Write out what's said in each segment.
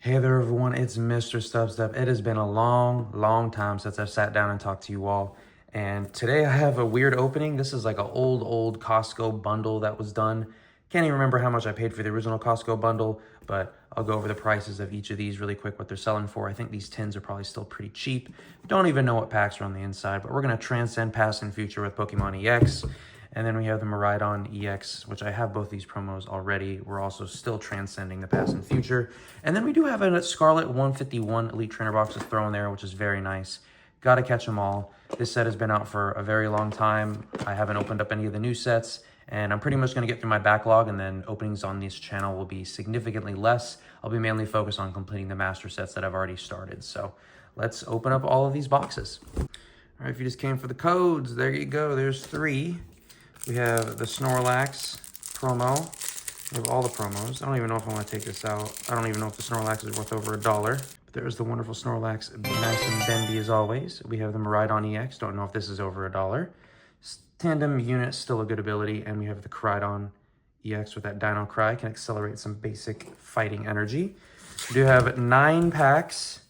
Hey there everyone, it's MisterStubstep. It has been a long time since I've sat down and talked to you all. And today I have a weird opening. This is like an old Costco bundle that was done. Can't even remember how much I paid for the original Costco bundle, but I'll go over the prices of each of these really quick, what they're selling for. I think these tins are probably still pretty cheap. Don't even know what packs are on the inside, but we're gonna transcend past and future with Pokemon EX. And then we have the Miraidon EX, which I have both these promos already. We're also still transcending the past and future. And then we do have a Scarlet 151 Elite Trainer boxes thrown there, which is very nice. Gotta catch them all. This set has been out for a very long time. I haven't opened up any of the new sets, and I'm pretty much gonna get through my backlog, and then openings on this channel will be significantly less. I'll be mainly focused on completing the master sets that I've already started. So let's open up all of these boxes. All right, if you just came for the codes, there you go, there's 3. We have the Snorlax promo. We have all the promos. I don't even know if I want to take this out. I don't even know if the Snorlax is worth over $1. But there's the wonderful Snorlax, nice and bendy as always. We have the Miraidon EX. Don't know if this is over $1. Tandem unit, still a good ability. And we have the Miraidon EX with that Dino Cry. Can accelerate some basic fighting energy. We do have 9 packs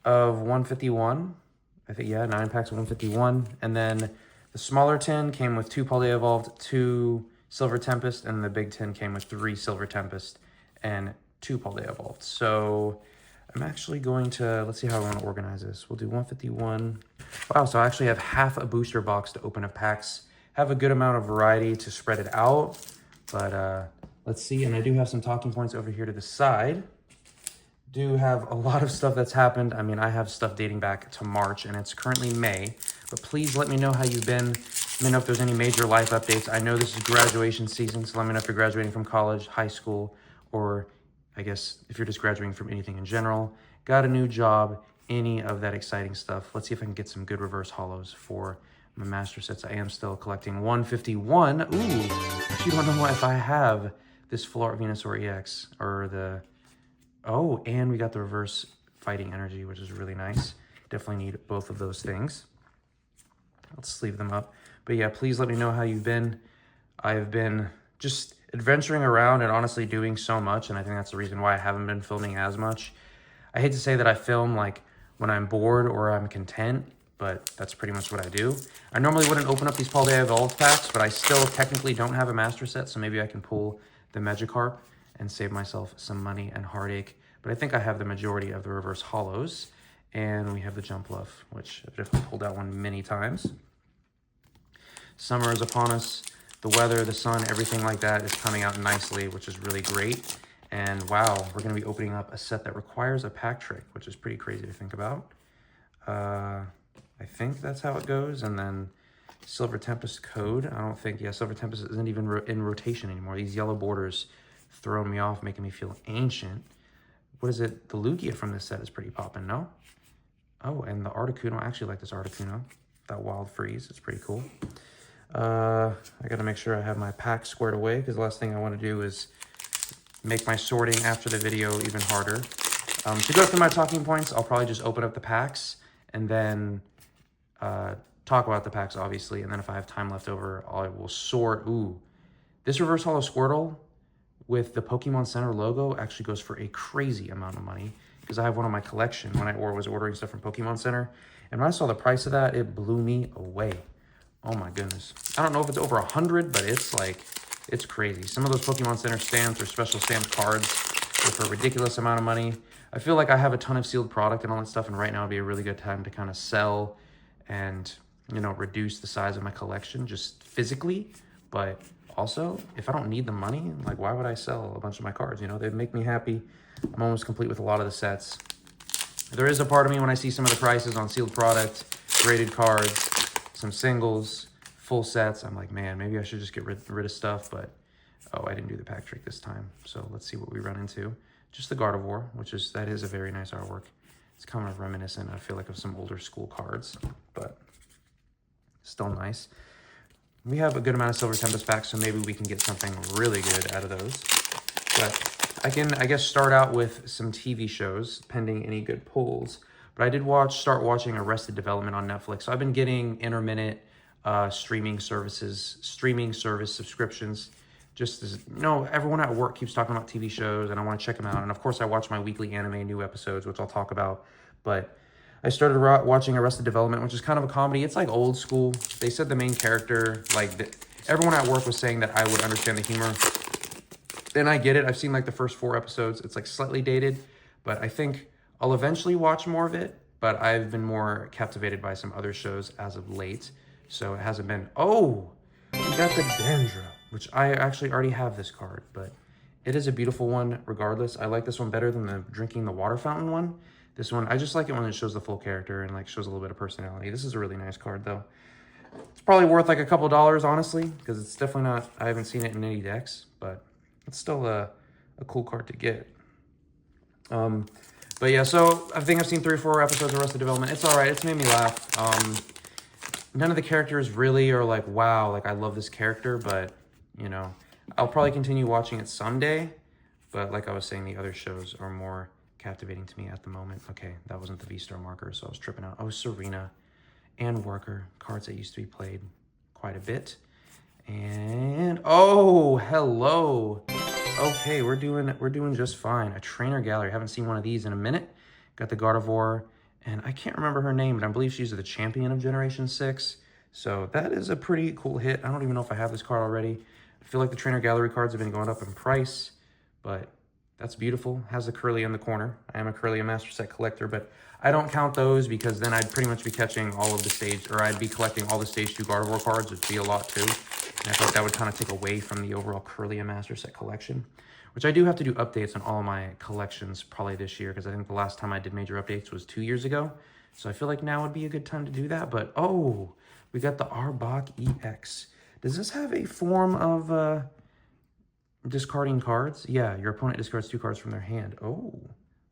of 151. I think, yeah, 9 packs of 151. And then the smaller tin came with 2 Paldea Evolved, 2 Silver Tempest, and the big tin came with 3 Silver Tempest and 2 Paldea Evolved. So I'm actually going to, let's see how I want to organize this. We'll do 151. Wow, so I actually have half a booster box to open up packs. Have a good amount of variety to spread it out, but let's see. And I do have some talking points over here to the side. Do have a lot of stuff that's happened. I mean, I have stuff dating back to March, and it's currently May. But please let me know how you've been. Let me know if there's any major life updates. I know this is graduation season, so let me know if you're graduating from college, high school, or I guess if you're just graduating from anything in general. Got a new job, any of that exciting stuff. Let's see if I can get some good reverse holos for my master sets. I am still collecting 151. Ooh, actually don't know if I have this Floor Venusaur EX or the... Oh, and we got the reverse fighting energy, which is really nice. Definitely need both of those things. Let's sleeve them up. But yeah, please let me know how you've been. I've been just adventuring around and honestly doing so much, and I think that's the reason why I haven't been filming as much. I hate to say that I film like when I'm bored or I'm content, but that's pretty much what I do. I normally wouldn't open up these Paldea Evolved packs, but I still technically don't have a master set, so maybe I can pull the Magikarp and save myself some money and heartache. But I think I have the majority of the reverse holos. And we have the Jumpluff, which I've definitely pulled that one many times. Summer is upon us. The weather, the sun, everything like that is coming out nicely, which is really great. And wow, we're going to be opening up a set that requires a pack trick, which is pretty crazy to think about. I think that's how it goes. And then Silver Tempest code. I don't think, yeah, Silver Tempest isn't even in rotation anymore. These yellow borders throwing me off, making me feel ancient. What is it? The Lugia from this set is pretty popping, no? Oh, and the Articuno. I actually like this Articuno. That Wild Freeze. It's pretty cool. I got to make sure I have my pack squared away, because the last thing I want to do is make my sorting after the video even harder. To go through my talking points, I'll probably just open up the packs and then talk about the packs, obviously. And then if I have time left over, I will sort. Ooh, this Reverse Holo Squirtle with the Pokemon Center logo actually goes for a crazy amount of money, because I have one on my collection when I was ordering stuff from Pokemon Center. And when I saw the price of that, it blew me away. Oh my goodness. I don't know if it's over 100, but it's like, it's crazy. Some of those Pokemon Center stamps or special stamped cards go for a ridiculous amount of money. I feel like I have a ton of sealed product and all that stuff, and right now would be a really good time to kind of sell and, you know, reduce the size of my collection just physically. But also, if I don't need the money, like, why would I sell a bunch of my cards? You know, they make me happy. I'm almost complete with a lot of the sets. There is a part of me when I see some of the prices on sealed product, graded cards, some singles, full sets, I'm like, man, maybe I should just get rid of stuff. But, oh, I didn't do the pack trick this time. So let's see what we run into. Just the Gardevoir, that is a very nice artwork. It's kind of reminiscent, I feel like, of some older school cards, but still nice. We have a good amount of Silver Tempest packs, so maybe we can get something really good out of those. But I can, I guess, start out with some TV shows, pending any good pulls. But I did start watching Arrested Development on Netflix. So I've been getting intermittent streaming service subscriptions just as, you know, everyone at work keeps talking about TV shows and I want to check them out. And of course I watch my weekly anime new episodes, which I'll talk about. But I started watching Arrested Development, which is kind of a comedy. It's like old school. They said the main character, like everyone at work was saying that I would understand the humor. And I get it. I've seen like the first 4 episodes. It's like slightly dated, but I think I'll eventually watch more of it. But I've been more captivated by some other shows as of late. So it hasn't been, oh, we got the Dandra, which I actually already have this card, but it is a beautiful one regardless. I like this one better than the drinking the water fountain one. This one, I just like it when it shows the full character and like shows a little bit of personality. This is a really nice card though. It's probably worth like a couple dollars, honestly, because it's definitely not, I haven't seen it in any decks, but it's still a cool card to get. But yeah, so I think I've seen 3 or 4 episodes of Arrested Development. It's all right. It's made me laugh. None of the characters really are like, wow, like I love this character, but you know, I'll probably continue watching it someday. But like I was saying, the other shows are more captivating to me at the moment. Okay, that wasn't the V-Star marker, so I was tripping out. Oh, Serena and Worker, cards that used to be played quite a bit. And oh, hello. Okay, we're doing just fine. A trainer gallery. Haven't seen one of these in a minute. Got the Gardevoir, and I can't remember her name, but I believe she's the champion of Generation 6. So that is a pretty cool hit. I don't even know if I have this card already. I feel like the trainer gallery cards have been going up in price, but that's beautiful. Has the Curly in the corner. I am a Curly Master Set collector, but I don't count those because then I'd pretty much be catching all of the stage, or I'd be collecting all the stage 2 Gardevoir cards, which would be a lot too. And I thought that would kind of take away from the overall Curly Master Set collection, which I do have to do updates on all my collections probably this year, because I think the last time I did major updates was 2 years ago. So I feel like now would be a good time to do that. But oh, we got the Arbok EX. Does this have a form of discarding cards? Yeah, your opponent discards 2 cards from their hand. Oh,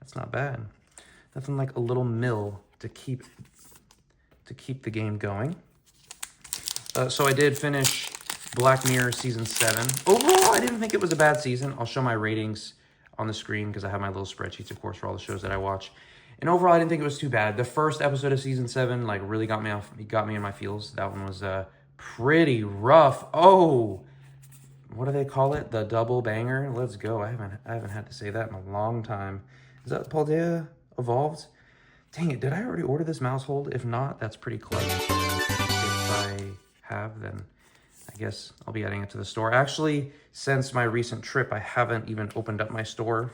that's not bad. Nothing like a little mill to keep the game going. So I did finish Black Mirror Season 7. Overall, I didn't think it was a bad season. I'll show my ratings on the screen because I have my little spreadsheets, of course, for all the shows that I watch. And overall, I didn't think it was too bad. The first episode of Season 7, like, really got me in my feels. That one was pretty rough. Oh, what do they call it? The double banger? Let's go. I haven't had to say that in a long time. Is that Paldea Evolved? Dang it, did I already order this mouse hold? If not, that's pretty clever. If I have, then I guess I'll be adding it to the store. Actually, since my recent trip, I haven't even opened up my store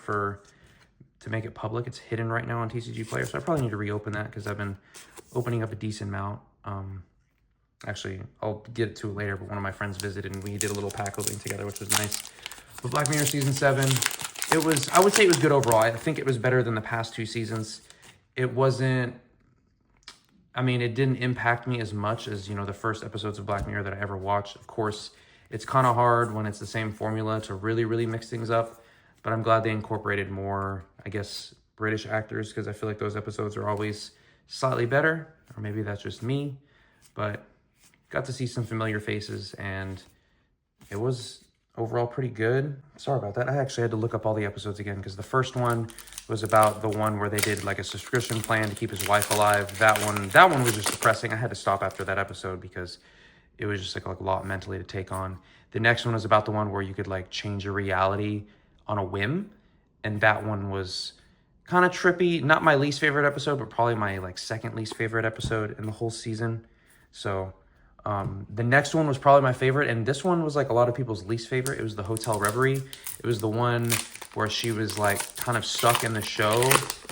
to make it public. It's hidden right now on TCG Player, so I probably need to reopen that because I've been opening up a decent amount. Actually, I'll get to it later, but one of my friends visited and we did a little pack opening together, which was nice. But Black Mirror Season 7, I would say it was good overall. I think it was better than the past 2 seasons. It wasn't, I mean, it didn't impact me as much as, you know, the first episodes of Black Mirror that I ever watched. Of course, it's kind of hard when it's the same formula to really, really mix things up. But I'm glad they incorporated more, I guess, British actors, because I feel like those episodes are always slightly better. Or maybe that's just me. But got to see some familiar faces, and it was overall pretty good. Sorry about that. I actually had to look up all the episodes again, because the first one was about the one where they did like a subscription plan to keep his wife alive. That one was just depressing. I had to stop after that episode because it was just like a lot mentally to take on. The next one was about the one where you could like change your reality on a whim, and that one was kind of trippy. Not my least favorite episode, but probably my like second least favorite episode in the whole season. So the next one was probably my favorite, and this one was like a lot of people's least favorite. It was the Hotel Reverie. It was the one where she was like kind of stuck in the show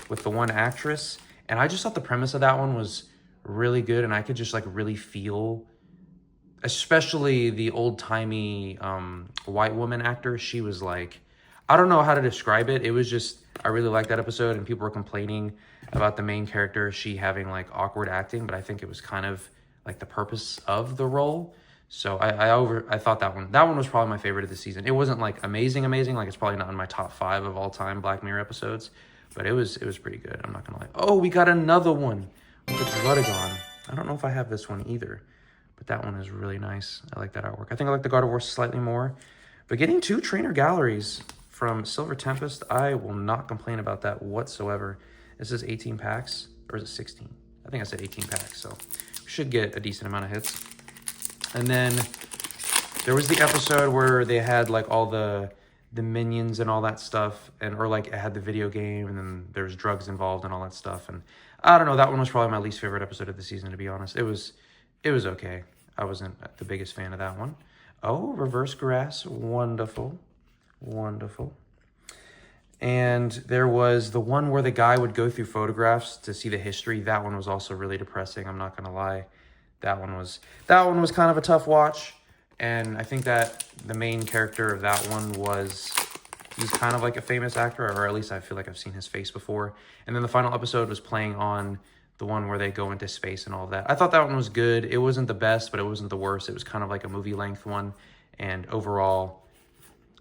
with the one actress, and I just thought the premise of that one was really good, and I could just like really feel, especially the old-timey white woman actor. She was like, I don't know how to describe it. It was just, I really liked that episode, and people were complaining about the main character, she having like awkward acting, but I think it was kind of like the purpose of the role. So I thought that one was probably my favorite of the season. It wasn't like amazing, like it's probably not in my top 5 of all time Black Mirror episodes, but it was pretty good. I'm not gonna lie. Oh, we got another one with the Druddigon. I don't know if I have this one either, but that one is really nice. I like that artwork. I think I like the Gardevoir slightly more, but getting 2 trainer galleries from Silver Tempest, I will not complain about that whatsoever. This is 18 packs, or is it 16? I think I said 18 packs, so we should get a decent amount of hits. And then There was the episode where they had like all the minions and all that stuff, and or like it had the video game, and then there's drugs involved and all that stuff. And I don't know, that one was probably my least favorite episode of the season, to be honest. It was okay. I wasn't the biggest fan of that one. Oh, reverse grass, wonderful, wonderful. And there was the one where the guy would go through photographs to see the history. That one was also really depressing, I'm not gonna lie. That one was kind of a tough watch. And I think that the main character of that one he's kind of like a famous actor, or at least I feel like I've seen his face before. And then the final episode was playing on the one where they go into space and all of that. I thought that one was good. It wasn't the best, but it wasn't the worst. It was kind of like a movie length one. And overall,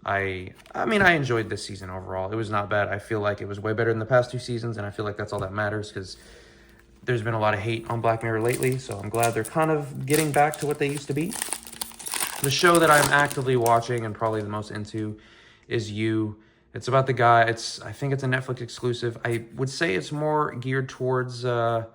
I enjoyed this season overall. It was not bad. I feel like it was way better than the past 2 seasons, and I feel like that's all that matters, because there's been a lot of hate on Black Mirror lately, so I'm glad they're kind of getting back to what they used to be. The show that I'm actively watching and probably the most into is You. It's about the guy. I think it's a Netflix exclusive. I would say it's more geared towards the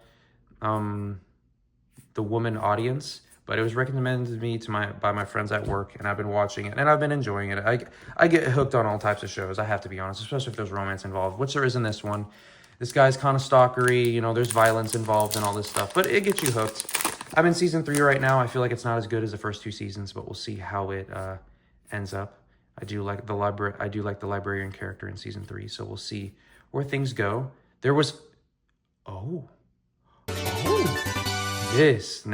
woman audience, but it was recommended to me by my friends at work, and I've been watching it, and I've been enjoying it. I get hooked on all types of shows, I have to be honest, especially if there's romance involved, which there is in this one. This guy's kind of stalkery, you know, there's violence involved and all this stuff, but it gets you hooked. I'm in season 3 right now. I feel like it's not as good as the first 2 seasons, but we'll see how it ends up. I do like the librarian character in season 3, so we'll see where things go. There was, this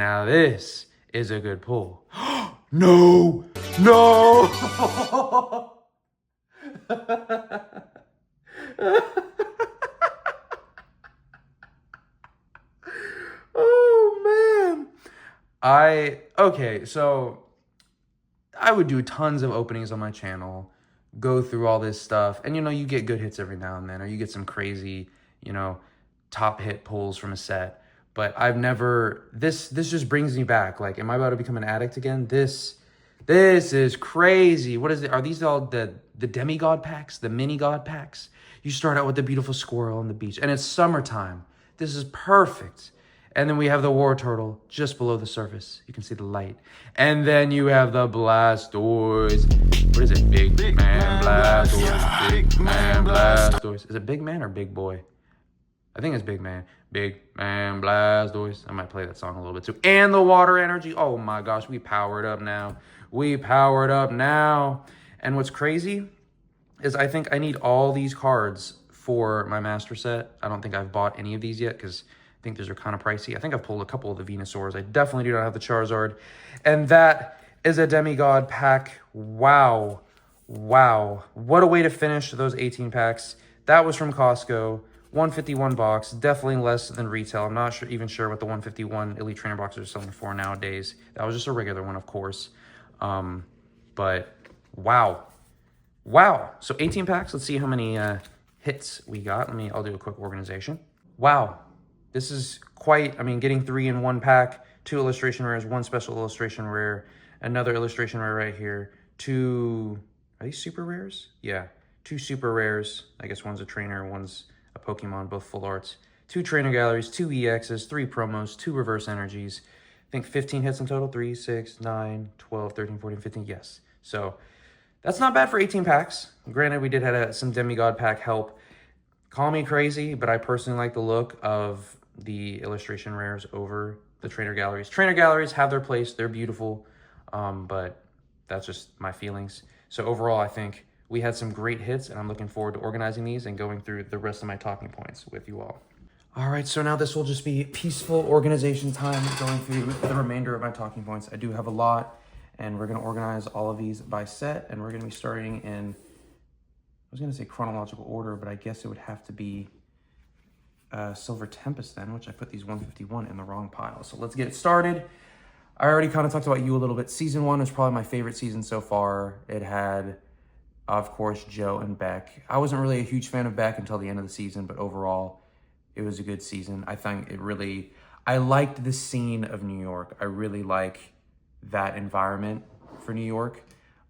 is a good pull. No. Oh man. Okay, so I would do tons of openings on my channel, go through all this stuff, and you know, you get good hits every now and then, or you get some crazy, you know, top hit pulls from a set. But I've never, this just brings me back. Like, am I about to become an addict again? This is crazy. What is it? Are these all the demigod packs, the mini god packs? You start out with the beautiful squirrel on the beach, and it's summertime. This is perfect. And then we have the war turtle just below the surface. You can see the light. And then you have the Blastoise. What is it? Big man Blastoise. Big man Blastoise. Is it big man or big boy? I think it's big man. Big man Blastoise. I might play that song a little bit too. And the water energy. Oh my gosh, we powered up now. And what's crazy is I think I need all these cards for my master set. I don't think I've bought any of these yet because I think these are kind of pricey. I think I've pulled a couple of the Venusaurs. I definitely do not have the Charizard. And that is a demigod pack. Wow. What a way to finish those 18 packs. That was from Costco. 151 box, definitely less than retail. I'm not even sure what the 151 Elite Trainer boxes are selling for nowadays. That was just a regular one, of course. But wow. So 18 packs. Let's see how many hits we got. I'll do a quick organization. Wow. This is quite, getting 3 in 1 pack, 2 illustration rares, 1 special illustration rare, another illustration rare right here, 2, are these super rares? Yeah, 2 super rares. I guess one's a trainer, one's a Pokemon, both full arts. 2 trainer galleries, 2 EXs, 3 promos, 2 reverse energies. I think 15 hits in total, 3, 6, 9, 12, 13, 14, 15, yes. So that's not bad for 18 packs. Granted, we did have some demigod pack help. Call me crazy, but I personally like the look of the illustration rares over the trainer galleries. Trainer galleries have their place, they're beautiful, but that's just my feelings. So overall, I think we had some great hits, and I'm looking forward to organizing these and going through the rest of my talking points with you all. All right, so now this will just be peaceful organization time, going through the remainder of my talking points. I do have a lot, and we're gonna organize all of these by set, and we're gonna be starting in, I was gonna say chronological order, but I guess it would have to be Silver Tempest then, which I put these 151 in the wrong pile. So let's get it started. I already kind of talked about You a little bit. Season 1 was probably my favorite season so far. It had, of course, Joe and Beck. I wasn't really a huge fan of Beck until the end of the season, but overall, it was a good season. I think I liked the scene of New York. I really like that environment for New York.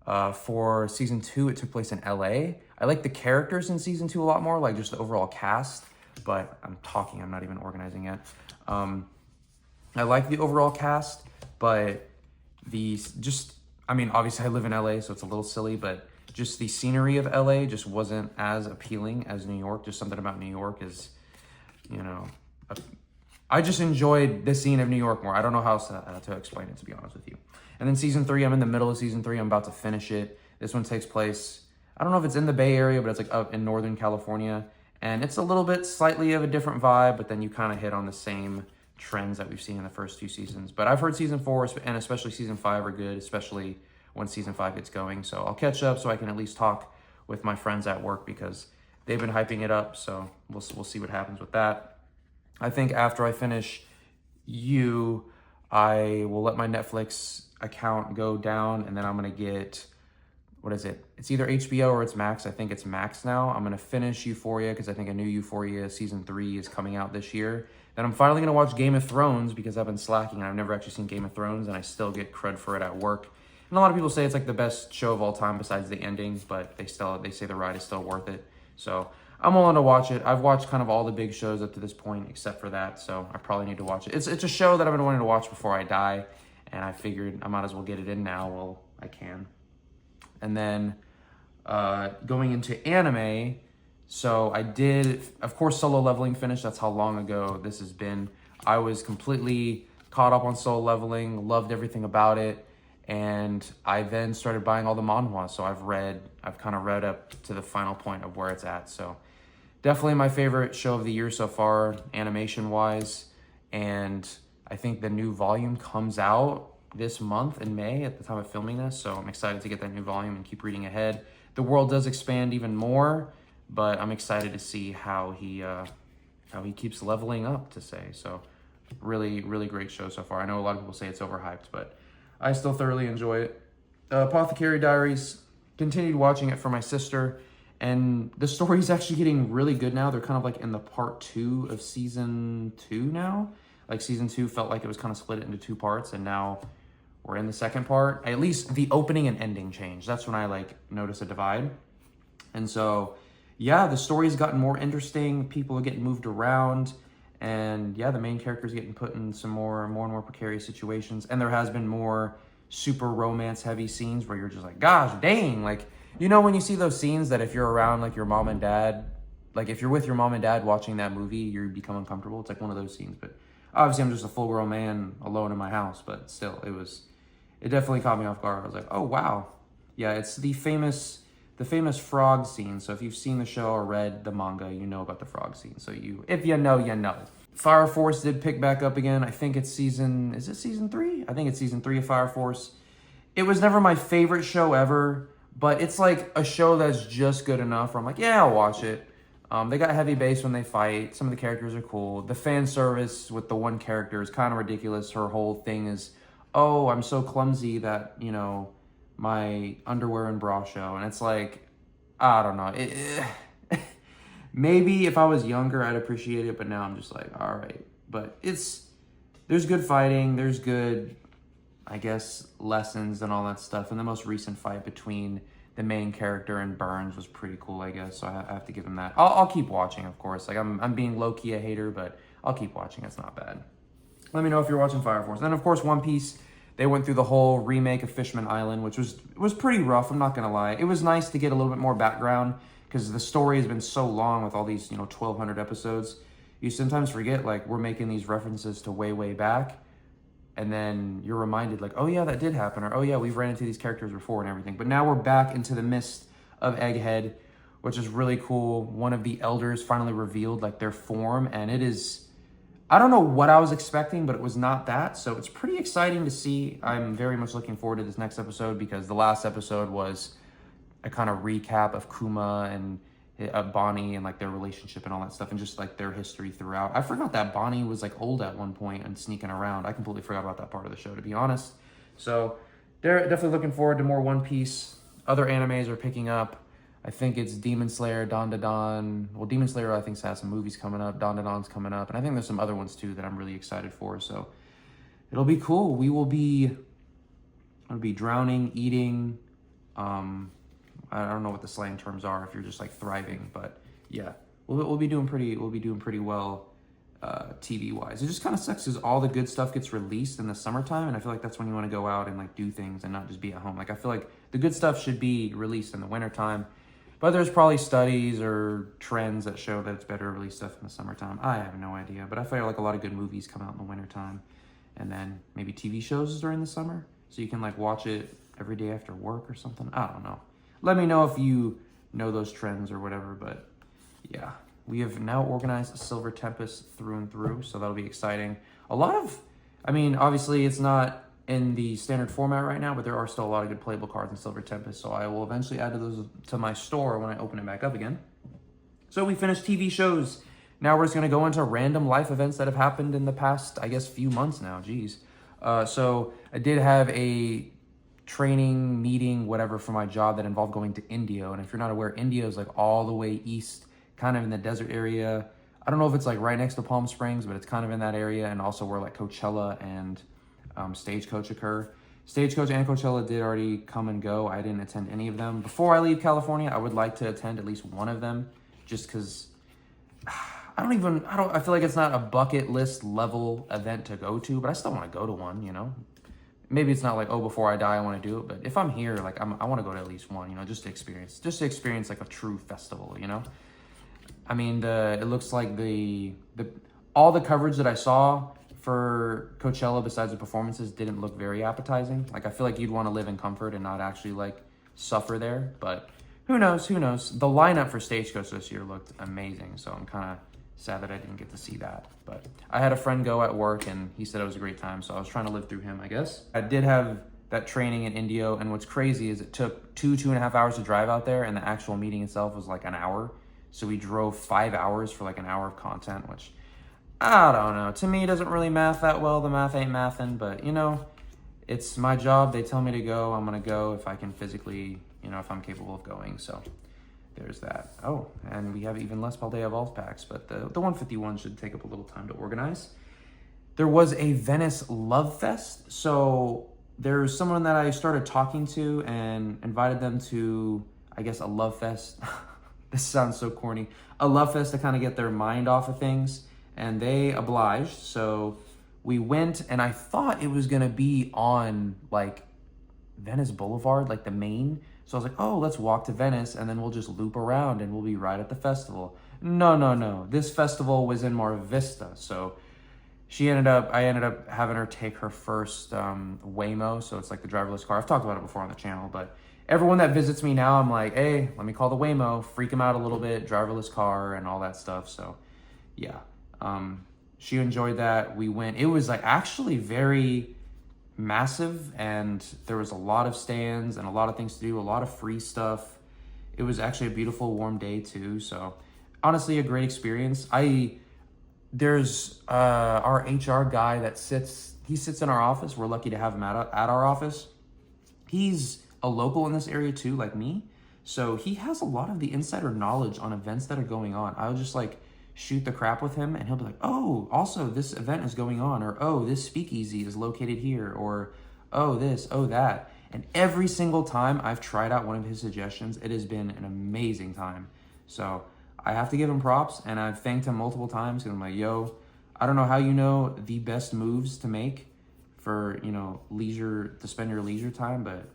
For season 2, it took place in LA. I like the characters in season 2 a lot more, like just the overall cast, but I'm not even organizing yet. I like the overall cast, but I mean, obviously I live in LA, so it's a little silly, but just the scenery of LA just wasn't as appealing as New York. Just something about New York is, you know, I just enjoyed the scene of New York more. I don't know how else to explain it, to be honest with you. And then season 3, I'm in the middle of season 3. I'm about to finish it. This one takes place, I don't know if it's in the Bay Area, but it's like up in Northern California. And it's a little bit slightly of a different vibe, but then you kind of hit on the same trends that we've seen in the first 2 seasons. But I've heard season 4 and especially season 5 are good, especially when season 5 gets going. So I'll catch up so I can at least talk with my friends at work because they've been hyping it up. So we'll see what happens with that. I think after I finish I will let my Netflix account go down, and then I'm gonna get, what is it? It's either HBO or it's Max. I think it's Max now. I'm gonna finish Euphoria because I think a new Euphoria season 3 is coming out this year. Then I'm finally gonna watch Game of Thrones because I've been slacking and I've never actually seen Game of Thrones, and I still get cred for it at work. And a lot of people say it's like the best show of all time besides the ending, but they say the ride is still worth it. So I'm willing to watch it. I've watched kind of all the big shows up to this point except for that, so I probably need to watch it. It's a show that I've been wanting to watch before I die, and I figured I might as well get it in now while I can. And then going into anime, so I did, of course, Solo Leveling finished. That's how long ago this has been. I was completely caught up on Solo Leveling, loved everything about it, and I then started buying all the manhwa. So I've kind of read up to the final point of where it's at. So definitely my favorite show of the year so far, animation-wise, and I think the new volume comes out this month in May at the time of filming this, so I'm excited to get that new volume and keep reading ahead. The world does expand even more, but I'm excited to see how he keeps leveling up, to say. So really, really great show so far. I know a lot of people say it's overhyped, but I still thoroughly enjoy it. Apothecary Diaries, continued watching it for my sister, and the story's actually getting really good now. They're kind of like in the part 2 of season 2 now. Like season 2 felt like it was kind of split into 2 parts, and now we're in the second part. At least the opening and ending changed. That's when I like notice a divide. And so, yeah, the story's gotten more interesting. People are getting moved around. And yeah, the main character's getting put in some more and more precarious situations. And there has been more super romance heavy scenes where you're just like, gosh, dang. Like, you know, when you see those scenes that if you're around like your mom and dad, like if you're with your mom and dad watching that movie, you become uncomfortable. It's like one of those scenes. But obviously I'm just a full grown man alone in my house, but still it definitely caught me off guard. I was like, oh wow. Yeah, it's the famous frog scene. So if you've seen the show or read the manga, you know about the frog scene. So if you know, you know. Fire Force did pick back up again. I think it's season 3? I think it's season 3 of Fire Force. It was never my favorite show ever, but it's like a show that's just good enough where I'm like, yeah, I'll watch it. They got heavy bass when they fight. Some of the characters are cool. The fan service with the one character is kind of ridiculous. Her whole thing is, oh, I'm so clumsy that, you know, my underwear and bra show. And it's like, I don't know. Maybe if I was younger, I'd appreciate it, but now I'm just like, all right. But there's good fighting. There's good, I guess, lessons and all that stuff. And the most recent fight between the main character and Burns was pretty cool, I guess. So I have to give him that. I'll keep watching, of course. Like I'm being low-key a hater, but I'll keep watching. It's not bad. Let me know if you're watching Fire Force. And then, of course, One Piece. They went through the whole remake of Fishman Island, which was pretty rough, I'm not going to lie. It was nice to get a little bit more background because the story has been so long with all these, 1,200 episodes. You sometimes forget, like, we're making these references to way, way back. And then you're reminded, like, oh, yeah, that did happen. Or, oh, yeah, we've ran into these characters before and everything. But now we're back into the midst of Egghead, which is really cool. One of the elders finally revealed, like, their form. And it is... I don't know what I was expecting, but it was not that. So it's pretty exciting to see. I'm very much looking forward to this next episode because the last episode was a kind of recap of Kuma and Bonnie and like their relationship and all that stuff and just like their history throughout. I forgot that Bonnie was like old at one point and sneaking around. I completely forgot about that part of the show, to be honest. So they're definitely looking forward to more One Piece. Other animes are picking up. I think it's Demon Slayer, Don. Well, Demon Slayer, I think, has some movies coming up. Don's coming up. And I think there's some other ones, too, that I'm really excited for. So it'll be cool. I'll be drowning, eating. I don't know what the slang terms are if you're just, like, thriving. But, yeah, we'll be doing pretty well TV wise. It just kind of sucks because all the good stuff gets released in the summertime, and I feel like that's when you want to go out and like do things and not just be at home. Like I feel like the good stuff should be released in the wintertime, but there's probably studies or trends that show that it's better to release stuff in the summertime. I have no idea, but I feel like a lot of good movies come out in the wintertime, and then maybe TV shows during the summer, so you can like watch it every day after work or something. I don't know. Let me know if you know those trends or whatever, but yeah. We have now organized Silver Tempest through and through, so that'll be exciting. A lot of, I mean, obviously it's not in the standard format right now, but there are still a lot of good playable cards in Silver Tempest, so I will eventually add those to my store when I open it back up again. So we finished TV shows. Now we're just going to go into random life events that have happened in the past, I guess, few months now. Geez. So I did have a training meeting, whatever, for my job that involved going to Indio. And if you're not aware, Indio is like all the way east, kind of in the desert area. I don't know if it's like right next to Palm Springs, but it's kind of in that area, and also where like Coachella and Stagecoach occur. Stagecoach and Coachella did already come and go. I didn't attend any of them. Before I leave California, I would like to attend at least one of them, just because I feel like it's not a bucket list level event to go to, but I still want to go to one, you know? Maybe it's not like, oh, before I die, I want to do it, but if I'm here, like I want to go to at least one, you know, just to experience like a true festival, you know? I mean, it looks like all the coverage that I saw for Coachella besides the performances didn't look very appetizing. Like, I feel like you'd want to live in comfort and not actually like suffer there, but who knows? The lineup for Stagecoach this year looked amazing, so I'm kind of sad that I didn't get to see that. But I had a friend go at work and he said it was a great time, so I was trying to live through him, I guess. I did have that training in Indio, and what's crazy is it took 2.5 hours to drive out there, and the actual meeting itself was like an hour. So we drove 5 hours for like an hour of content, which I don't know. To me, it doesn't really math that well. The math ain't mathin', but you know, it's my job. They tell me to go, I'm gonna go if I can physically, you know, if I'm capable of going. So there's that. Oh, and we have even less Paldea Vault packs, but the 151 should take up a little time to organize. There was a Venice Love Fest. So there's someone that I started talking to and invited them to, I guess, a love fest. This sounds so corny. A love fest to kind of get their mind off of things. And they obliged. So we went, and I thought it was going to be on like Venice Boulevard, like the main. So I was like, oh, let's walk to Venice and then we'll just loop around and we'll be right at the festival. No. This festival was in Mar Vista. So I ended up having her take her first Waymo. So it's like the driverless car. I've talked about it before on the channel, but everyone that visits me now, I'm like, hey, let me call the Waymo, freak them out a little bit, driverless car and all that stuff. So yeah, she enjoyed that. We went, it was like actually very massive, and there was a lot of stands and a lot of things to do, a lot of free stuff. It was actually a beautiful warm day too. So honestly, a great experience. There's our HR guy that sits in our office. We're lucky to have him at our office. He's a local in this area too, like me. So he has a lot of the insider knowledge on events that are going on. I'll just like shoot the crap with him and he'll be like, oh, also this event is going on, or oh, this speakeasy is located here, or oh, this, oh, that. And every single time I've tried out one of his suggestions, it has been an amazing time. So I have to give him props, and I've thanked him multiple times because I'm like, yo, I don't know how you know the best moves to make for, you know, leisure, to spend your leisure time, but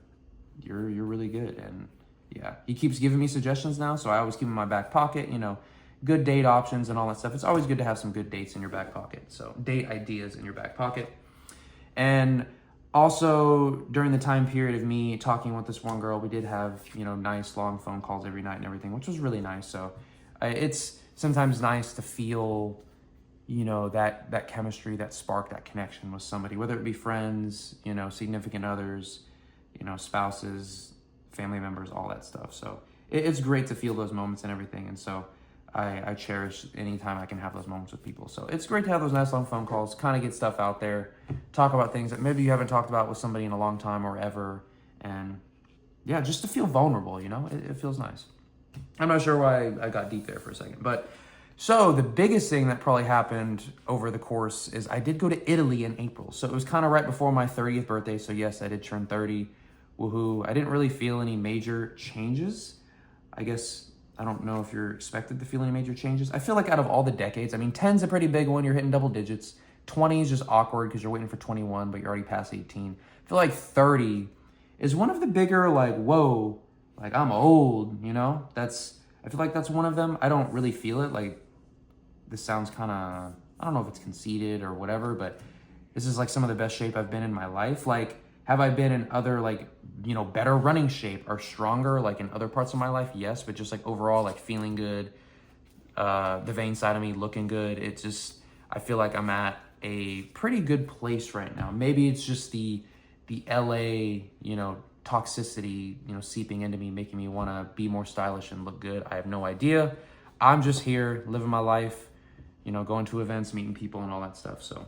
you're really good. And yeah, he keeps giving me suggestions now, so I always keep them in my back pocket, you know, good date options and all that stuff. It's always good to have some good dates in your back pocket. So date ideas in your back pocket. And also during the time period of me talking with this one girl, we did have, you know, nice long phone calls every night and everything, which was really nice. So it's sometimes nice to feel, you know, that chemistry, that spark, that connection with somebody, whether it be friends, you know, significant others, you know, spouses, family members, all that stuff. So it's great to feel those moments and everything. And so I cherish any time I can have those moments with people. So it's great to have those nice long phone calls, kind of get stuff out there, talk about things that maybe you haven't talked about with somebody in a long time or ever. And yeah, just to feel vulnerable, you know, it feels nice. I'm not sure why I got deep there for a second, but so the biggest thing that probably happened over the course is I did go to Italy in April. So it was kind of right before my 30th birthday. So yes, I did turn 30. Woohoo. I didn't really feel any major changes. I guess I don't know if you're expected to feel any major changes. I feel like out of all the decades, I mean, 10's a pretty big one. You're hitting double digits. 20 is just awkward because you're waiting for 21, but you're already past 18. I feel like 30 is one of the bigger, like, whoa, like, I'm old, you know? I feel like that's one of them. I don't really feel it. Like, this sounds kind of, I don't know if it's conceited or whatever, but this is like some of the best shape I've been in my life. Like, have I been in other, like, you know, better running shape or stronger, like in other parts of my life? Yes, but just like overall, like feeling good, the vein side of me looking good. It's just, I feel like I'm at a pretty good place right now. Maybe it's just the LA, you know, toxicity, you know, seeping into me, making me want to be more stylish and look good. I have no idea. I'm just here living my life, you know, going to events, meeting people and all that stuff. So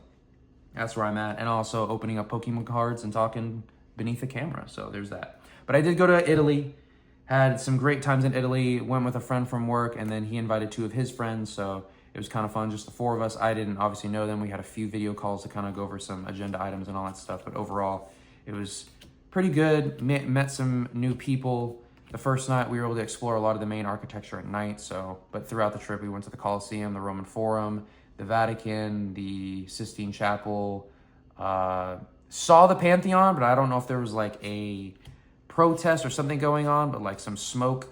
that's where I'm at. And also opening up Pokemon cards and talking beneath the camera. So there's that. But I did go to Italy, had some great times in Italy, went with a friend from work, and then he invited 2 of his friends. So it was kind of fun, just the 4 of us. I didn't obviously know them. We had a few video calls to kind of go over some agenda items and all that stuff. But overall, it was pretty good. Met some new people. The first night we were able to explore a lot of the main architecture at night. But throughout the trip, we went to the Colosseum, the Roman Forum, the Vatican, the Sistine Chapel, saw the Pantheon, but I don't know if there was like a protest or something going on, but like some smoke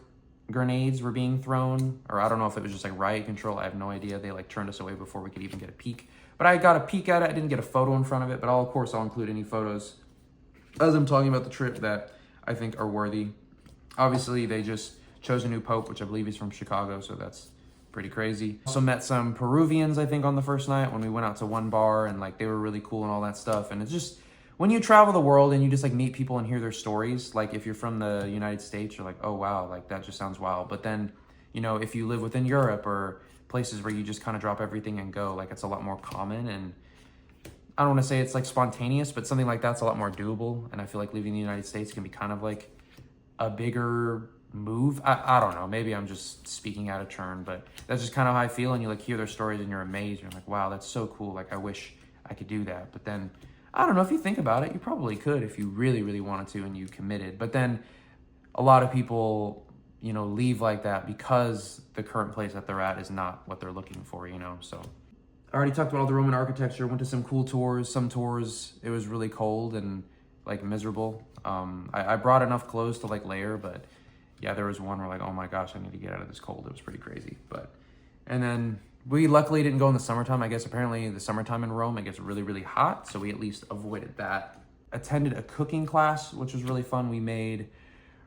grenades were being thrown, or I don't know if it was just like riot control. I have no idea. They like turned us away before we could even get a peek. But I got a peek at it. I didn't get a photo in front of it, but of course I'll include any photos as I'm talking about the trip that I think are worthy. Obviously, they just chose a new pope, which I believe is from Chicago, so that's pretty crazy. Also met some Peruvians, I think, on the first night when we went out to one bar, and like they were really cool and all that stuff. And it's just, when you travel the world and you just like meet people and hear their stories, like if you're from the United States, you're like, oh wow, like that just sounds wild. But then, you know, if you live within Europe or places where you just kind of drop everything and go, like it's a lot more common. And I don't want to say it's like spontaneous, but something like that's a lot more doable. And I feel like leaving the United States can be kind of like a bigger move. I don't know, maybe I'm just speaking out of turn, but that's just kind of how I feel. And you like hear their stories and you're amazed. You're like, wow, that's so cool. Like I wish I could do that. But then I don't know, if you think about it, you probably could if you really, really wanted to and you committed. But then a lot of people, you know, leave like that because the current place that they're at is not what they're looking for, you know. So I already talked about all the Roman architecture, went to some cool tours. Some tours, it was really cold and like miserable. I brought enough clothes to like layer, but yeah, there was one where like, oh my gosh, I need to get out of this cold. It was pretty crazy. And then we luckily didn't go in the summertime. I guess apparently the summertime in Rome, it gets really, really hot. So we at least avoided that. Attended a cooking class, which was really fun. We made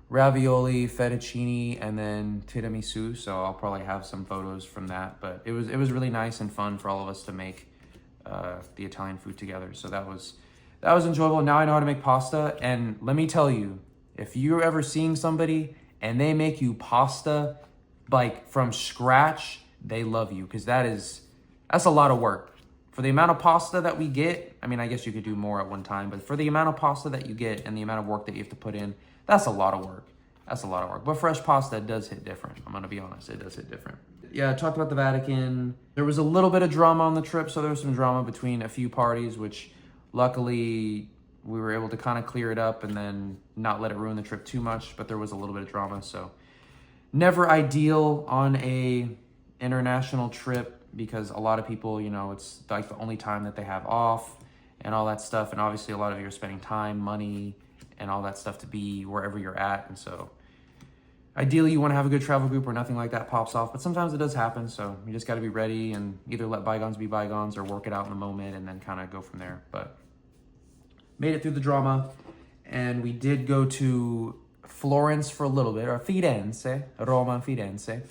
ravioli, fettuccine, and then tiramisu. So I'll probably have some photos from that. But it was really nice and fun for all of us to make the Italian food together. So that was enjoyable. Now I know how to make pasta. And let me tell you, if you're ever seeing somebody and they make you pasta like from scratch, they love you, because that's a lot of work. For the amount of pasta that we get, I mean, I guess you could do more at one time, but for the amount of pasta that you get and the amount of work that you have to put in, that's a lot of work. That's a lot of work. But fresh pasta does hit different. I'm gonna be honest, it does hit different. Yeah, I talked about the Vatican. There was a little bit of drama on the trip, so there was some drama between a few parties, which luckily we were able to kind of clear it up and then not let it ruin the trip too much, but there was a little bit of drama, so never ideal on a international trip, because a lot of people, you know, it's like the only time that they have off and all that stuff. And obviously a lot of you are spending time, money, and all that stuff to be wherever you're at. And so ideally you want to have a good travel group where nothing like that pops off, but sometimes it does happen. So you just got to be ready and either let bygones be bygones or work it out in the moment and then kind of go from there. But made it through the drama, and we did go to Florence for a little bit, or Firenze, Roma, Firenze.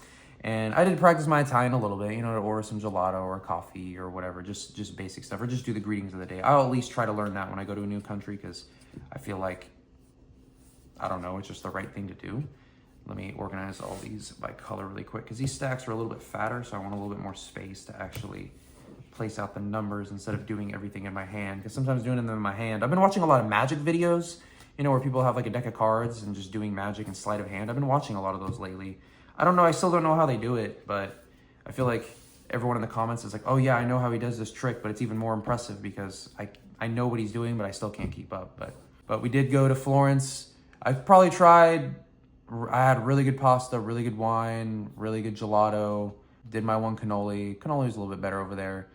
And I did practice my Italian a little bit, you know, to order some gelato or coffee or whatever, just basic stuff, or just do the greetings of the day. I'll at least try to learn that when I go to a new country, because I feel like, I don't know, it's just the right thing to do. Let me organize all these by color really quick, because these stacks are a little bit fatter, so I want a little bit more space to actually place out the numbers instead of doing everything in my hand, because sometimes doing them in my hand, I've been watching a lot of magic videos, you know, where people have like a deck of cards and just doing magic and sleight of hand. I've been watching a lot of those lately. I don't know, I still don't know how they do it, but I feel like everyone in the comments is like, oh yeah, I know how he does this trick, but it's even more impressive because I know what he's doing, but I still can't keep up. But we did go to Florence. I've probably tried I had really good pasta, really good wine, really good gelato. Did my one cannoli. Cannoli was a little bit better over there.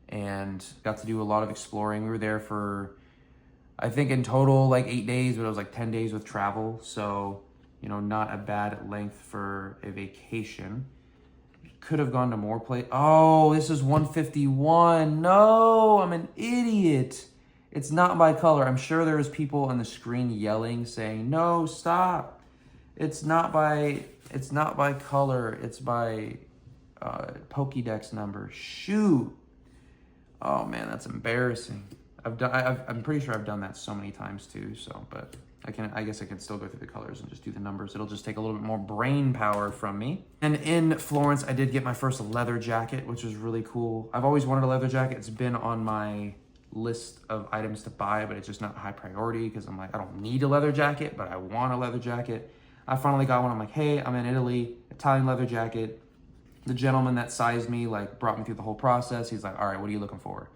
And got to do a lot of exploring. We were there for, I think in total, like 8 days, but it was like 10 days with travel. So, you know, not a bad length for a vacation. Could have gone to more places. Oh, this is 151. No, I'm an idiot. It's not by color. I'm sure there's people on the screen yelling, saying, no, stop. It's not by color. It's by Pokédex number. Shoot. Oh man, that's embarrassing. I'm pretty sure I've done that so many times too. So, but I guess I can still go through the colors and just do the numbers. It'll just take a little bit more brain power from me. And in Florence, I did get my first leather jacket, which was really cool. I've always wanted a leather jacket. It's been on my list of items to buy, but it's just not high priority because I'm like, I don't need a leather jacket, but I want a leather jacket. I finally got one. I'm like, hey, I'm in Italy, Italian leather jacket. The gentleman that sized me, like, brought me through the whole process. He's like, all right, what are you looking for?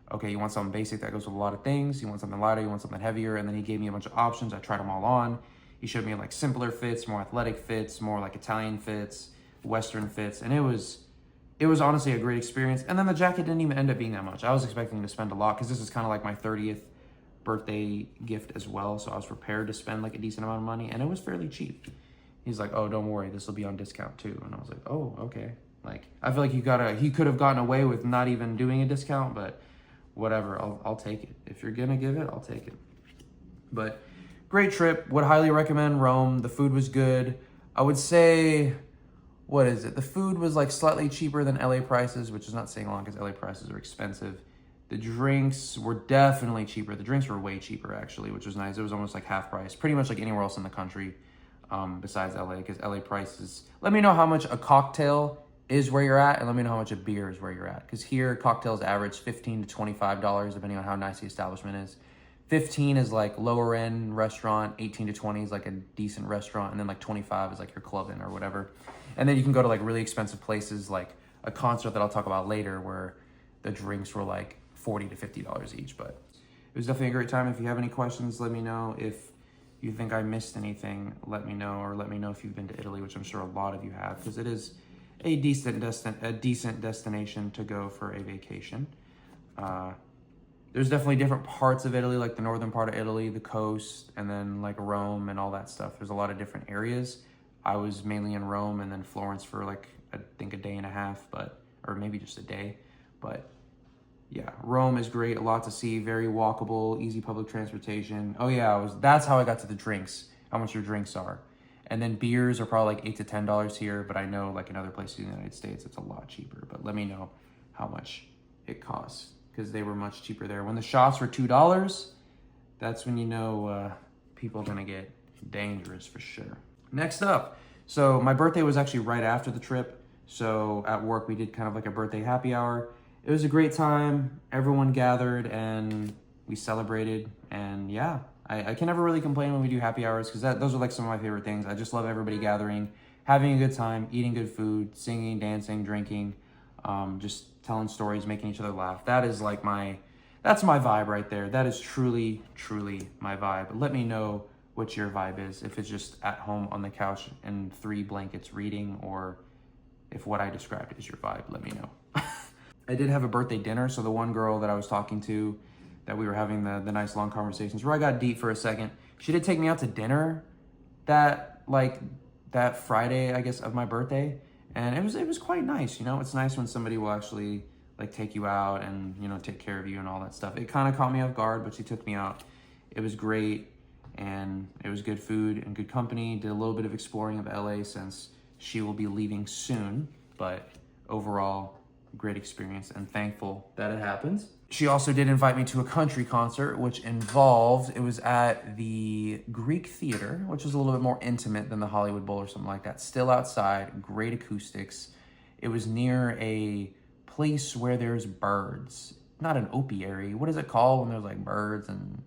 Okay, you want something basic that goes with a lot of things. You want something lighter, you want something heavier. And then he gave me a bunch of options. I tried them all on. He showed me like simpler fits, more athletic fits, more like Italian fits, Western fits. And it was honestly a great experience. And then the jacket didn't even end up being that much. I was expecting to spend a lot because this is kind of like my 30th birthday gift as well. So I was prepared to spend like a decent amount of money, and it was fairly cheap. He's like, oh, don't worry, this will be on discount too. And I was like, oh, okay. Like, I feel like he could have gotten away with not even doing a discount, but whatever, I'll take it. If you're gonna give it, I'll take it. But great trip. Would highly recommend Rome. The food was good. I would say, what is it? The food was like slightly cheaper than LA prices, which is not saying a lot because LA prices are expensive. The drinks were definitely cheaper. The drinks were way cheaper actually, which was nice. It was almost like half price, pretty much like anywhere else in the country besides LA, because LA prices. Let me know how much a cocktail is where you're at, and let me know how much a beer is where you're at. Because here, cocktails average $15 to $25, depending on how nice the establishment is. 15 is like lower end restaurant, 18 to 20 is like a decent restaurant, and then like 25 is like your clubbing or whatever. And then you can go to like really expensive places, like a concert that I'll talk about later, where the drinks were like $40 to $50 each. But it was definitely a great time. If you have any questions, let me know. If you think I missed anything, let me know, or let me know if you've been to Italy, which I'm sure a lot of you have, because it is a decent destination to go for a vacation. There's definitely different parts of Italy, like the northern part of Italy, the coast, and then like Rome and all that stuff. There's a lot of different areas. I was mainly in Rome and then Florence for like, I think a day and a half, or maybe just a day. But yeah, Rome is great, a lot to see, very walkable, easy public transportation. Oh yeah, that's how I got to the drinks, how much your drinks are. And then beers are probably like $8 to $10 here, but I know like in other places in the United States, it's a lot cheaper. But let me know how much it costs, because they were much cheaper there. When the shots were $2, that's when you know people are gonna get dangerous for sure. Next up, so my birthday was actually right after the trip. So at work, we did kind of like a birthday happy hour. It was a great time. Everyone gathered and we celebrated, and yeah. I can never really complain when we do happy hours, because those are like some of my favorite things. I just love everybody gathering, having a good time, eating good food, singing, dancing, drinking, just telling stories, making each other laugh. That is like that's my vibe right there. That is truly, truly my vibe. Let me know what your vibe is. If it's just at home on the couch and 3 blankets reading, or if what I described is your vibe, let me know. I did have a birthday dinner. So the one girl that I was talking to, that we were having the nice long conversations where I got deep for a second, she did take me out to dinner that Friday, I guess, of my birthday. And it was quite nice. You know, it's nice when somebody will actually like take you out and, you know, take care of you and all that stuff. It kind of caught me off guard, but she took me out. It was great. And it was good food and good company. Did a little bit of exploring of LA since she will be leaving soon, but overall, great experience and thankful that it happens. She also did invite me to a country concert, which it was at the Greek Theater, which was a little bit more intimate than the Hollywood Bowl or something like that. Still outside, great acoustics. It was near a place where there's birds. Not an apiary. What is it called when there's like birds and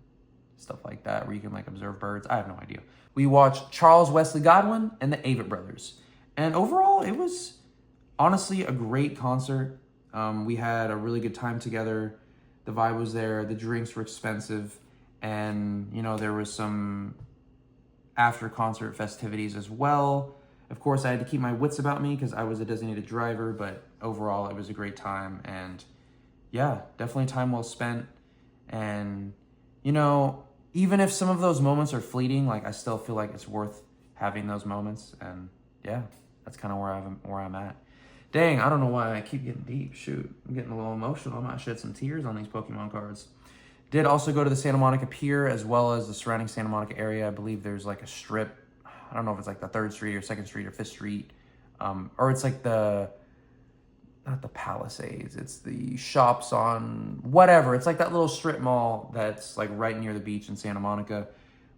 stuff like that, where you can like observe birds? I have no idea. We watched Charles Wesley Godwin and the Avett Brothers. And overall, it was honestly a great concert. We had a really good time together. The vibe was there. The drinks were expensive. And, you know, there was some after concert festivities as well. Of course, I had to keep my wits about me because I was a designated driver, but overall it was a great time. And yeah, definitely time well spent. And, you know, even if some of those moments are fleeting, like I still feel like it's worth having those moments. And yeah, that's kind of where I'm at. Dang, I don't know why I keep getting deep. Shoot, I'm getting a little emotional. I might shed some tears on these Pokemon cards. Did also go to the Santa Monica Pier as well as the surrounding Santa Monica area. I believe there's like a strip. I don't know if it's like the 3rd Street or 2nd Street or 5th Street. Or it's like not the Palisades. It's the shops on whatever. It's like that little strip mall that's like right near the beach in Santa Monica.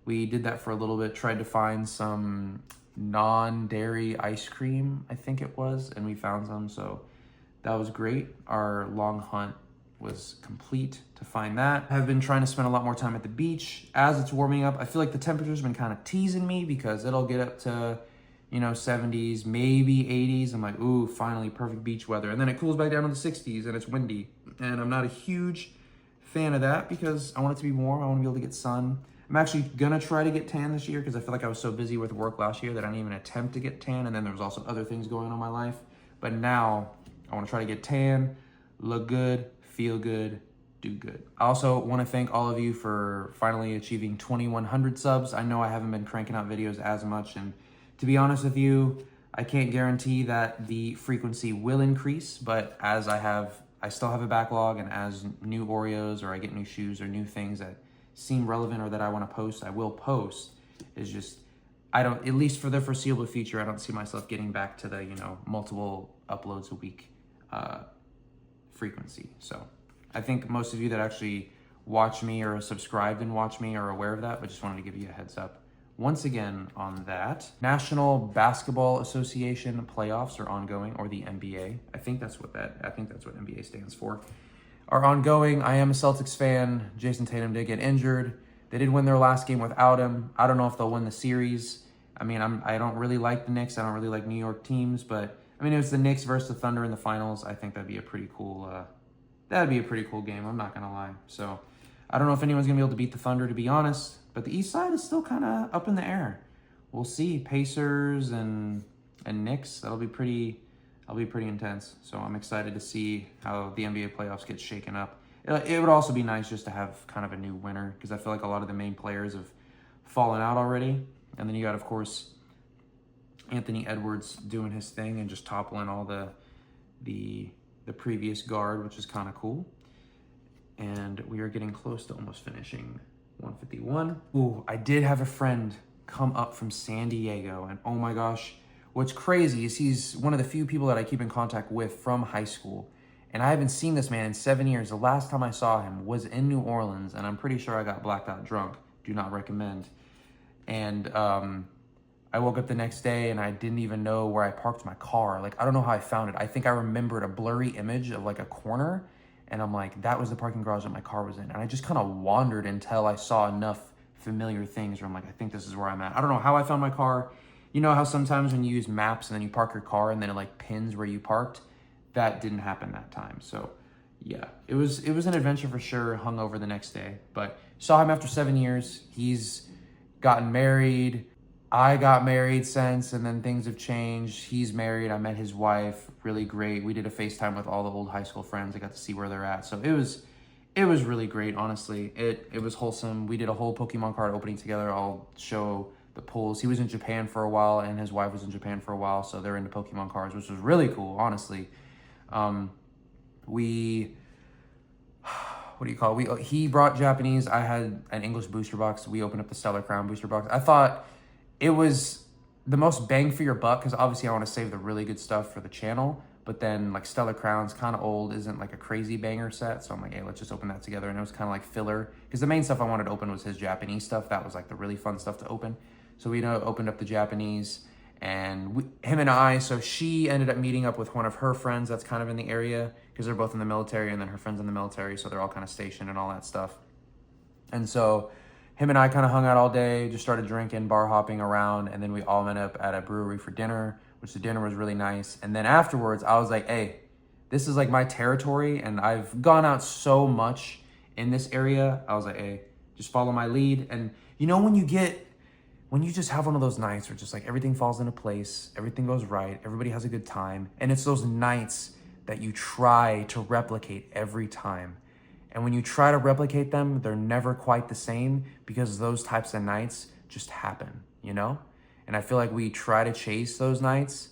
We did that for a little bit, tried to find some non-dairy ice cream, I think it was, and we found some, so that was great. Our long hunt was complete to find that. I've been trying to spend a lot more time at the beach as it's warming up. I feel like the temperature's been kind of teasing me because it'll get up to, you know, 70s, maybe 80s. I'm like, ooh, finally perfect beach weather. And then it cools back down to the 60s and it's windy. And I'm not a huge fan of that because I want it to be warm. I want to be able to get sun. I'm actually gonna try to get tan this year because I feel like I was so busy with work last year that I didn't even attempt to get tan. And then there was also other things going on in my life. But now I want to try to get tan, look good, feel good, do good. I also want to thank all of you for finally achieving 2,100 subs. I know I haven't been cranking out videos as much, and to be honest with you, I can't guarantee that the frequency will increase, but as I still have a backlog, and as new Oreos or I get new shoes or new things that seem relevant or that I want to post, I will post. It's just, at least for the foreseeable future, I don't see myself getting back to the, you know, multiple uploads a week frequency. So I think most of you that actually watch me or subscribed and watch me are aware of that, but just wanted to give you a heads up once again on that. National Basketball Association playoffs are ongoing, or the NBA. I think that's what NBA stands for. Are ongoing. I am a Celtics fan. Jason Tatum did get injured. They did win their last game without him. I don't know if they'll win the series. I mean, I don't really like the Knicks. I don't really like New York teams, but I mean, it was the Knicks versus the Thunder in the finals. I think that'd be a pretty cool game. I'm not gonna lie. So I don't know if anyone's gonna be able to beat the Thunder, to be honest, but the East side is still kind of up in the air. We'll see. Pacers and Knicks, that'll be pretty intense. So I'm excited to see how the NBA playoffs get shaken up. It would also be nice just to have kind of a new winner, because I feel like a lot of the main players have fallen out already. And then you got, of course, Anthony Edwards doing his thing and just toppling all the previous guard, which is kind of cool. And we are getting close to almost finishing 151. Ooh, I did have a friend come up from San Diego, and oh my gosh, what's crazy is he's one of the few people that I keep in contact with from high school. And I haven't seen this man in 7 years. The last time I saw him was in New Orleans, and I'm pretty sure I got blacked out drunk. Do not recommend. And I woke up the next day and I didn't even know where I parked my car. Like, I don't know how I found it. I think I remembered a blurry image of like a corner, and I'm like, that was the parking garage that my car was in. And I just kind of wandered until I saw enough familiar things where I'm like, I think this is where I'm at. I don't know how I found my car. You know how sometimes when you use maps and then you park your car and then it like pins where you parked? That didn't happen that time. So yeah, it was an adventure for sure. Hungover the next day, but saw him after 7 years. He's gotten married. I got married since, and then things have changed. He's married. I met his wife. Really great. We did a FaceTime with all the old high school friends. I got to see where they're at. So it was really great, honestly. It was wholesome. We did a whole Pokemon card opening together. I'll show the pulls. He was in Japan for a while, and his wife was in Japan for a while, so they're into Pokemon cards, which was really cool, honestly. He brought Japanese. I had an English booster box. We opened up the Stellar Crown booster box. I thought it was the most bang for your buck, because obviously I want to save the really good stuff for the channel, but then like Stellar Crown's kind of old, isn't like a crazy banger set, so I'm like, hey, let's just open that together. And it was kind of like filler, because the main stuff I wanted to open was his Japanese stuff. That was like the really fun stuff to open. So we opened up the Japanese, and so she ended up meeting up with one of her friends that's kind of in the area, because they're both in the military, and then her friend's in the military, so they're all kind of stationed and all that stuff. And so him and I kind of hung out all day, just started drinking, bar hopping around, and then we all met up at a brewery for dinner, which the dinner was really nice. And then afterwards, I was like, hey, this is like my territory, and I've gone out so much in this area. I was like, hey, just follow my lead. And you know when when you just have one of those nights where just like everything falls into place, everything goes right, everybody has a good time, and it's those nights that you try to replicate every time. And when you try to replicate them, they're never quite the same because those types of nights just happen, you know? And I feel like we try to chase those nights,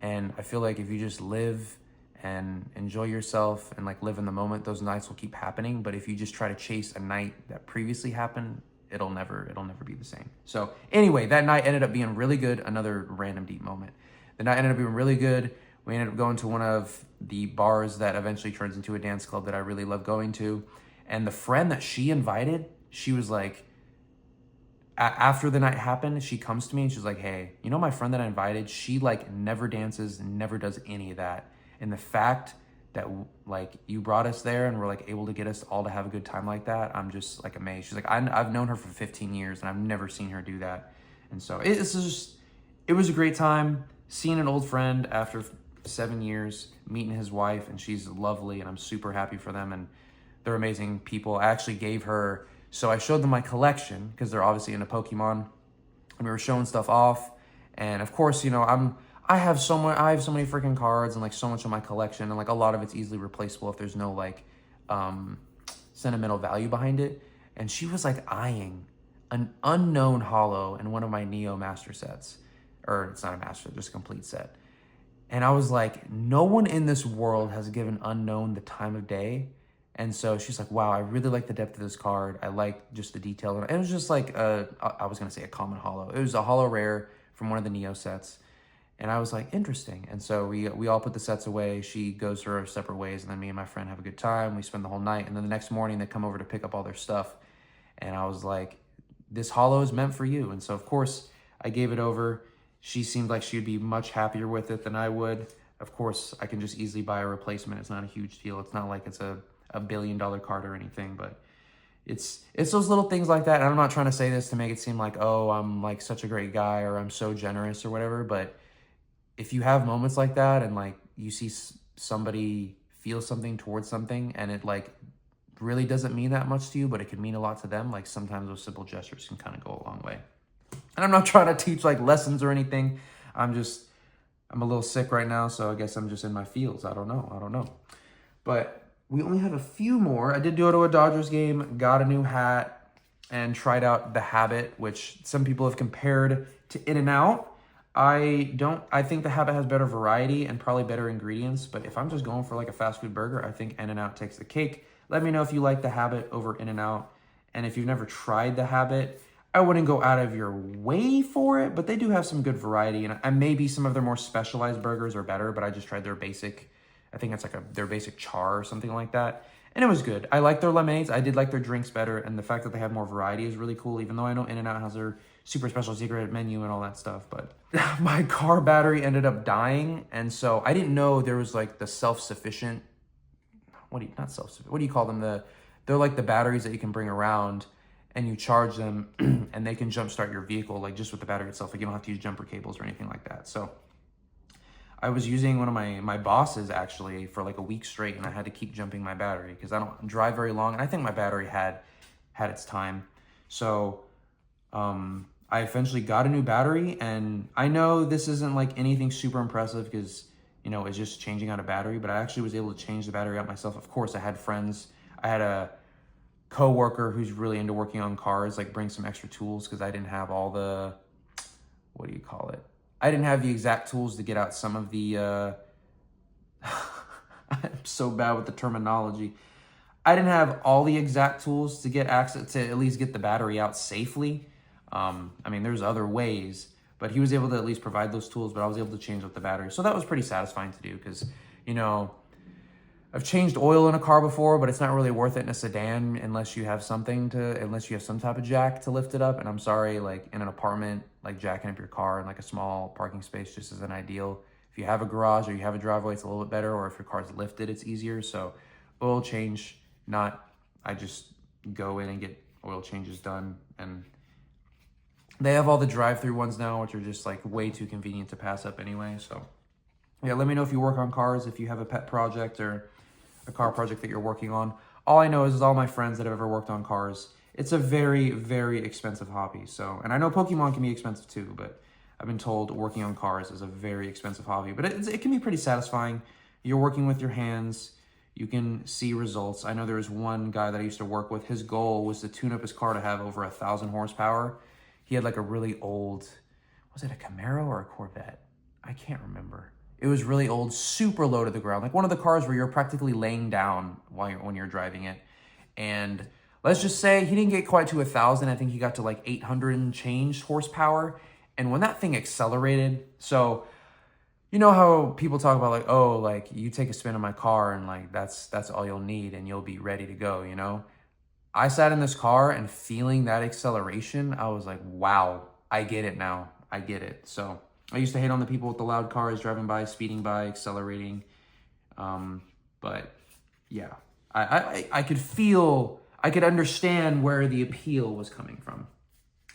and I feel like if you just live and enjoy yourself and like live in the moment, those nights will keep happening. But if you just try to chase a night that previously happened, it'll never be the same. So anyway, that night ended up being really good. Another random deep moment. The night ended up being really good. We ended up going to one of the bars that eventually turns into a dance club that I really love going to. And the friend that she invited, she was like, after the night happened, she comes to me and she's like, hey, you know my friend that I invited, she like never dances, never does any of that. And the fact that like you brought us there and were like able to get us all to have a good time like that, I'm just like amazed. She's like, I've known her for 15 years and I've never seen her do that. And so it was a great time seeing an old friend after 7 years, meeting his wife, and she's lovely and I'm super happy for them and they're amazing people. I actually gave her, so I showed them my collection because they're obviously into Pokemon, and we were showing stuff off. And of course, you know, I have so many freaking cards and like so much of my collection, and like a lot of it's easily replaceable if there's no like sentimental value behind it. And she was like eyeing an unknown holo in one of my Neo master sets, or it's not a master, just a complete set. And I was like, no one in this world has given unknown the time of day. And so she's like, wow, I really like the depth of this card. I like just the detail. And it was just like, I was going to say a common holo. It was a holo rare from one of the Neo sets. And I was like, interesting. And so we all put the sets away. She goes her separate ways. And then me and my friend have a good time. We spend the whole night. And then the next morning they come over to pick up all their stuff. And I was like, this holo is meant for you. And so of course I gave it over. She seemed like she would be much happier with it than I would. Of course, I can just easily buy a replacement. It's not a huge deal. It's not like it's a $1 billion card or anything, but it's those little things like that. And I'm not trying to say this to make it seem like, oh, I'm like such a great guy or I'm so generous or whatever. But if you have moments like that and like you see somebody feel something towards something and it like really doesn't mean that much to you, but it can mean a lot to them, like sometimes those simple gestures can kind of go a long way. And I'm not trying to teach like lessons or anything. I'm a little sick right now, so I guess I'm just in my feels. I don't know. But we only have a few more. I did go to a Dodgers game, got a new hat, and tried out the Habit, which some people have compared to In-N-Out. I think the Habit has better variety and probably better ingredients, but if I'm just going for like a fast food burger, I think In-N-Out takes the cake. Let me know if you like the Habit over In-N-Out. And if you've never tried the Habit, I wouldn't go out of your way for it, but they do have some good variety. And maybe some of their more specialized burgers are better, but I just tried their basic, I think it's like their basic char or something like that. And it was good. I like their lemonades. I did like their drinks better. And the fact that they have more variety is really cool, even though I know In-N-Out has their super special secret menu and all that stuff. But my car battery ended up dying. And so I didn't know there was like the self-sufficient, what do you call them? They're like the batteries that you can bring around and you charge them and they can jumpstart your vehicle like just with the battery itself. Like you don't have to use jumper cables or anything like that. So I was using one of my bosses actually for like a week straight, and I had to keep jumping my battery because I don't drive very long. And I think my battery had its time. So I eventually got a new battery, and I know this isn't like anything super impressive because, you know, it's just changing out a battery, but I actually was able to change the battery out myself. Of course, I had friends. I had a co-worker who's really into working on cars, like bring some extra tools because I didn't have all the, what do you call it? I didn't have the exact tools to get out some of the, I'm so bad with the terminology. I didn't have all the exact tools to get access to at least get the battery out safely. I mean, there's other ways, but he was able to at least provide those tools, but I was able to change out the battery. So that was pretty satisfying to do because, you know, I've changed oil in a car before, but it's not really worth it in a sedan unless you have some type of jack to lift it up. And I'm sorry, like in an apartment, like jacking up your car in like a small parking space just isn't ideal. If you have a garage or you have a driveway, it's a little bit better. Or if your car's lifted, it's easier. So oil change, I just go in and get oil changes done. And they have all the drive-through ones now, which are just like way too convenient to pass up anyway. So yeah, let me know if you work on cars, if you have a pet project or a car project that you're working on. All I know is all my friends that have ever worked on cars, it's a very, very expensive hobby. So, and I know Pokemon can be expensive too, but I've been told working on cars is a very expensive hobby, but it can be pretty satisfying. You're working with your hands. You can see results. I know there was one guy that I used to work with. His goal was to tune up his car to have over 1,000 horsepower. He had like a really old, was it a Camaro or a Corvette? I can't remember. It was really old, super low to the ground. Like one of the cars where you're practically laying down when you're driving it. And let's just say he didn't get quite to 1,000. I think he got to like 800 and change horsepower. And when that thing accelerated, so you know how people talk about like, oh, like you take a spin in my car and like that's all you'll need and you'll be ready to go, you know? I sat in this car and feeling that acceleration, I was like, wow, I get it now. I get it. So I used to hate on the people with the loud cars driving by, speeding by, accelerating. But yeah, I could understand where the appeal was coming from.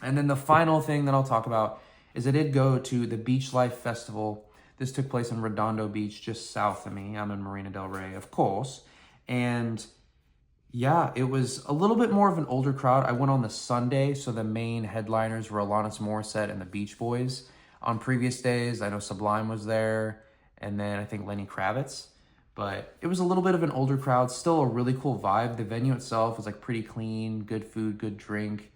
And then the final thing that I'll talk about is I did go to the Beach Life Festival. This took place in Redondo Beach, just south of me. I'm in Marina del Rey, of course. And yeah, it was a little bit more of an older crowd. I went on the Sunday, so the main headliners were Alanis Morissette and the Beach Boys. On previous days, I know Sublime was there, and then I think Lenny Kravitz. But it was a little bit of an older crowd, still a really cool vibe. The venue itself was like pretty clean, good food, good drink.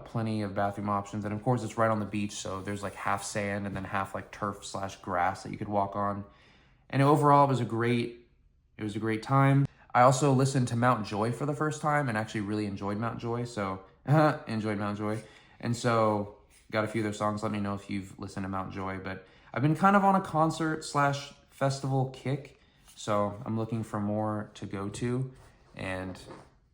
Plenty of bathroom options, and of course it's right on the beach, so there's like half sand and then half like turf/grass that you could walk on. And overall, it was a great time. I also listened to Mount Joy for the first time and actually really enjoyed Mount Joy. So enjoyed Mount Joy, and so got a few of their songs. Let me know if you've listened to Mount Joy. But I've been kind of on a concert/festival kick, so I'm looking for more to go to, and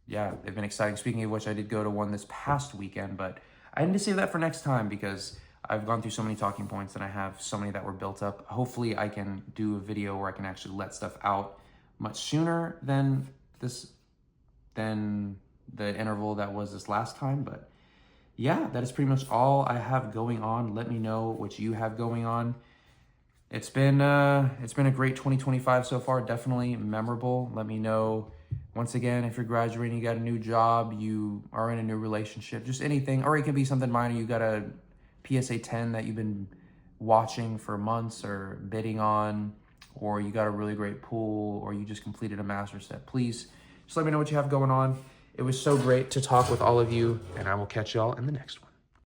yeah, they've been exciting. Speaking of which, I did go to one this past weekend, but I need to save that for next time because I've gone through so many talking points and I have so many that were built up. Hopefully I can do a video where I can actually let stuff out much sooner than the interval that was this last time. But yeah, that is pretty much all I have going on. Let me know what you have going on. It's been a great 2025 so far, definitely memorable. Let me know. Once again, if you're graduating, you got a new job, you are in a new relationship, just anything, or it can be something minor. You got a PSA 10 that you've been watching for months or bidding on, or you got a really great pool, or you just completed a MisterStubstep. Please just let me know what you have going on. It was so great to talk with all of you, and I will catch y'all in the next one.